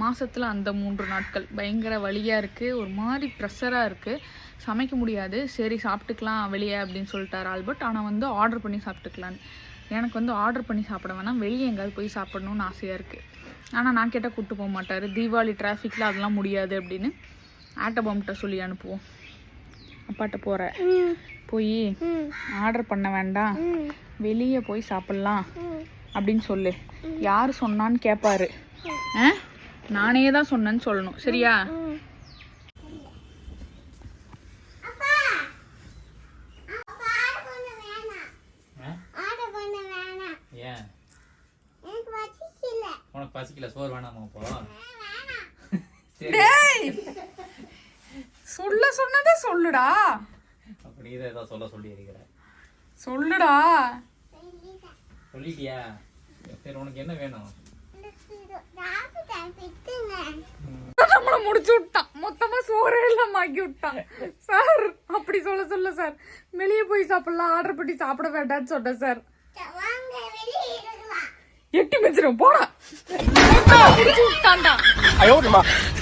மாதத்தில் அந்த 3 நாட்கள் பயங்கர வலியாக இருக்குது, ஒரு மாதிரி ப்ரெஷராக இருக்குது, சமைக்க முடியாது. சரி சாப்பிட்டுக்கலாம் வெளியே அப்படின்னு சொல்லிட்டார் ஆல்பர்ட். ஆனால் வந்து ஆர்டர் பண்ணி சாப்பிட்டுக்கலான்னு. எனக்கு வந்து ஆர்டர் பண்ணி சாப்பிட வேணாம், வெளியே எங்கேயாவது போய் சாப்பிடணுன்னு ஆசையாக இருக்குது. ஆனால் நான் கேட்டால் கூப்பிட்டு போக மாட்டார். தீபாவளி டிராஃபிக்கில் அதெல்லாம் முடியாது அப்படின்னு ஆட்டோபாம்கிட்ட சொல்லி அனுப்புவோம். அப்பாட்ட போகிற போய் ஆர்டர் பண்ண வேண்டாம், வெளியே போய் சாப்பிட்லாம் அப்படின்னு சொல்லு. யார் சொன்னான்னு கேட்பாரு. நானே தான் சொன்னேன்னு சொல்லணும், சரியா? உனக்கு பசிக்கல, சோறு வேணாமா? போ. சொல்ல சொன்னதே சொல்லுடா. அப்படி இதை ஏதாவது சொல்லி இருக்கிற சொல்லுடா. சொல்லிட்டியா? சரி, உனக்கு என்ன வேணும்? நம்மள முடிச்சு விட்டான், மொத்தமா சோறே எல்லாம் ஆக்கி விட்டான் சார். அப்படி சொல்ல சார், வெளியே போய் சாப்பிடலாம், ஆர்டர் பண்ணி சாப்பிட வேண்டாம்னு சொன்னேன் சார். எட்டி வச்சிரும் போடா. முடிச்சு விட்டான்டா.